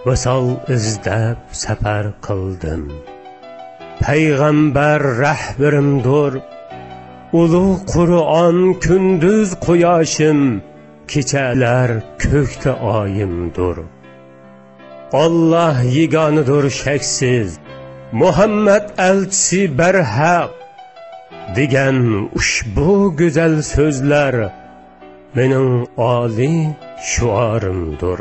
Vısal izlab safar qildim. Payg'ambar rahbarimdir. Ulug' Qur'on kunduz quyoshim, kechalar ko'kda oyimdir. Allah yeganidir shaksiz, Muhammad elchisi barhaq degan ushbu go'zal so'zlar mening oliy shuarimdir.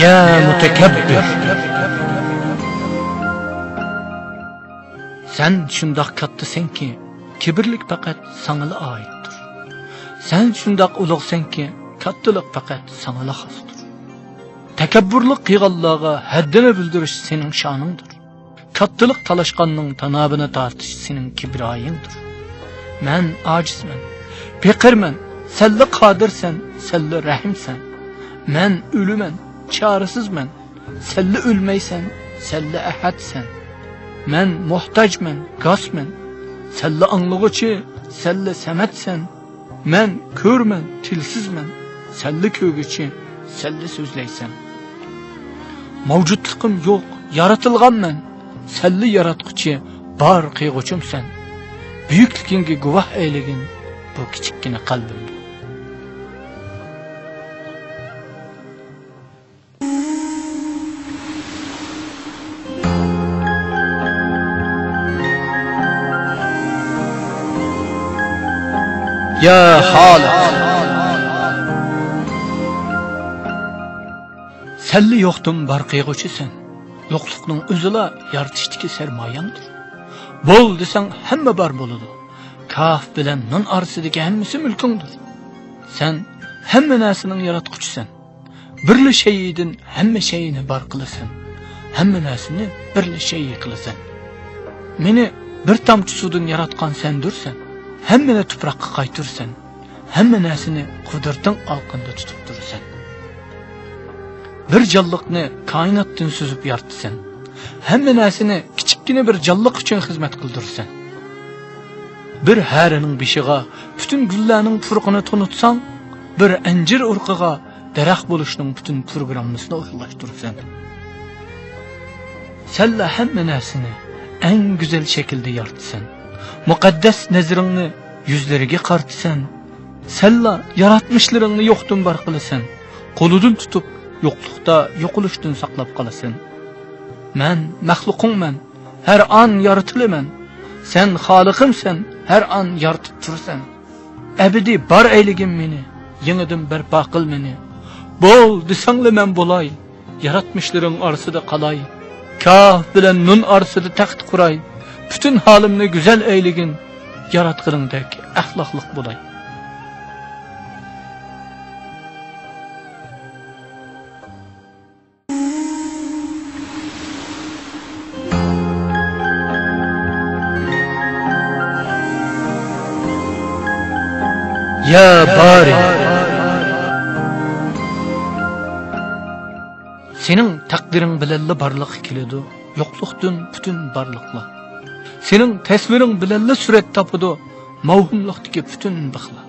Ya mütekebbir, sen şundaq kattasan ki, kibirlik faqat sana aittir. Sen şundaq ulug'san ki, kattalık faqat sana xosdir. Takabburlik qilganlarga haddini bildirish sening shoningdir. Kattalık talashqanning tanabini tortish sening kibriyingdir. Men ojizman, faqirman, senli qodirsan, senli rahimsan. Men o'luman, çaresizmen, senli ölmeysen, senli ahadsen. Men muhtajmen, gasmen, senli anlıgıcı, senli semetsen. Men körmen, tilsizmen, senli kögücü, senli sözleysen. Mavcutluğum yok, yaratılgan men, senli yaratgıcı, bar kıyguçumsen. Büyüklüğünge guvah eylegin, bu kiçikkine kalbimde. Ya Halik, senli yoxdum bar qiyğuçusan, yoxluqning o'zila yaratishdagi sermoyamdir. Bol desang hamma bar bo'ladi. Kaf bilan nun orasidagi hammasi mulkingdir. Sen hamma narsaning yaratquchisan. Birli shayidin hamma shayini bar qilasan. Hamma narsani birli shay qilasan. Meni bir tomchi suvdan yaratgan sendursan. Hammani tuproqqa qaytirsan, hamma narsani qudratning olqinda tutib tursan. Bir jonliqni koinotdan suzib yaratsan, hamma narsani kichikkina bir jonliq uchun xizmat qildirsan. Bir harining beshiga butun gullarning furqini tunutsan, bir anjir urqiga daraxt bo'lishning butun programmasini o'ylashtirsan. Senla hamma narsani eng go'zal shaklda yaratsan. Muqaddas nazringni yuzlariga qartsan, senla yaratmishlaringni yo'qdan bar qilasan, qo'lidan tutib yo'qlikda yo'qolishdan saqlab qolasan. Men maxluqingman, har an yaratilaman. Sen xoliqimsan, har an yaratib tursan. Abadiy bar eyligin meni, yangidan barpo qil meni. Bol desangla men bo'lay, yaratmishlaring orasida qalay. Kaf bilan nun orasida taxt quray. Bütün halimni güzel eyligin, yaratqıningdek axloqliq bo'lay. Ya bari, sening taqdiring bilanla barliq keladi, yo'qlikdan bütün barliqlar. Sening tasviring bilanla surat topadi, mavhumlikdagi bütün bixla.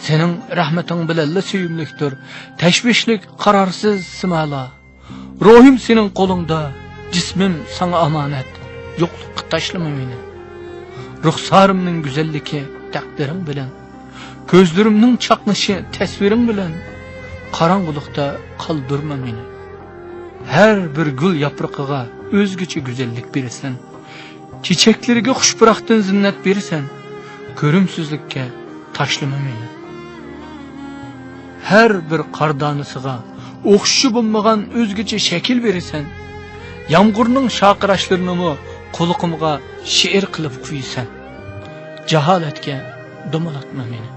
Sening rahmating bilanla suyumlikdir, tashvishlik qarorsiz simala. Ruhim sening qo'lingda, jismim sana amanat, yo'qlikqa tashlama meni. ruhsarımның güzelliki takdirin bilen, gözlerimning çaqnaşı tasvirin bilen, qarangılıqda qaldırma meni. Her bir gül yaprağıga özgüçe güzellik birisen, çiçeklerige xuşpıraqdan zinnet birisen, görümsüzlükке taşlama meni. Her bir qardanısıga oxşu bulmagan özgüçe şekil birisen, yağmurning şaqiraşlarını quluqımga şiir qilib qo'ysan. Jaholatga dumalatma meni.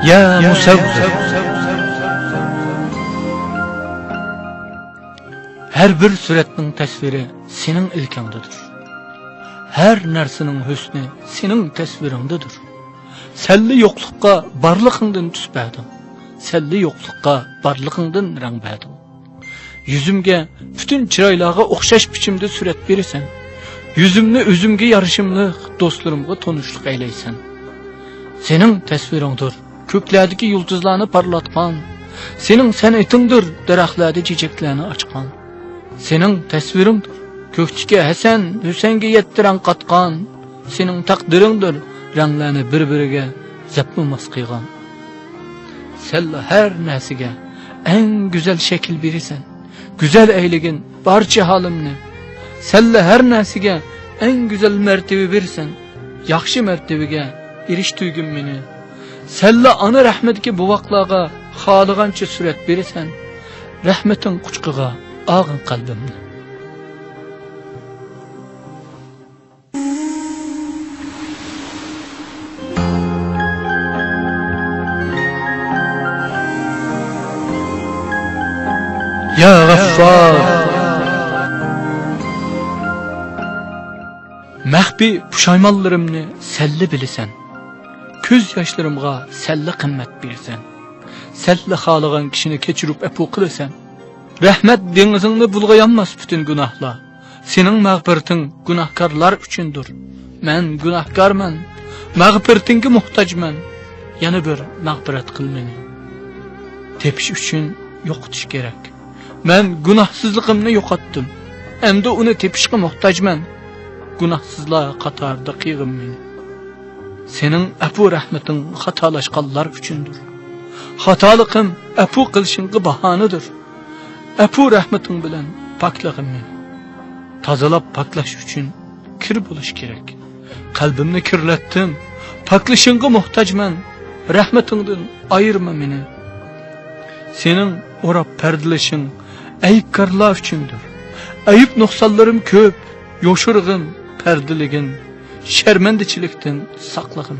Ya musavvir, her bir suratning tasviri sening ilkingdadir. Her narsaning husni sening tasviringdadir. Selli yo'qlikqa barlig'ingdan tusbadim. Selli yo'qlikqa barlig'ingdan rangbadim. Yuzimga bütün chiroylarga o'xshash bichimda surat berasan. Yuzimni o'zimga yarashimliq do'stlarimga tonishlik aylaysan. Sening tasviringdir ko'klardagi yulduzlarni parlatgan. Sening san'atingdir daraxtlarda chechaklarni ochgan. Sening tasviringdir ko'kdagi Hasan Husaynga yettiran qatqan. Sening taqdiringdir ranglarni bir-biriga zapmamas qilgan. Sen her narsaga eng güzel shakl berasan. Güzel eyligin barcha halimni. Sen her narsaga eng güzel martaba bersan. Yaxshi martabaga erishtirgin meni. Sen ana rahmatga buvaqlarga xoligancha surat berasan. Rahmating quchqiga og'in qalbimni. Ya G'affar, mahbi pushaymonlarimni salli bilasan. Ko'z yoshlarimga salli qimmat bersan. Salli xoligan kishini kechirib afu qilasan. Rahmat dengizingni bulg'ayanmas bütün gunohlar. Sening mag'firating gunohkorlar uchundir. Men gunohkorman. Mag'firatingga muhtojman. Yana bir mag'firat qil meni. Tepish uchun yo'qotish kerak. Men gunohsizligimni yo'qotdim. Endi uni tepishga muhtojman. Gunohsizlar qatorida qiyg'im meni. Sening afu rahmating xatolashganlar uchundir. Xatoliqim afu qilishingga bahonadir. Afu rahmating bilan poklig'im meni. Tozalab poklash uchun kir bo'lish kerak. Qalbimni kirlatdim. Poklashingga muhtojman. Rahmatingdan ayirma meni. Sening o'rab pardilashing ayıpkarlar üçündür. Ayıp nuqsanlarım köp, yoşurğun, perdiligin, şermendiçilikten saklağın.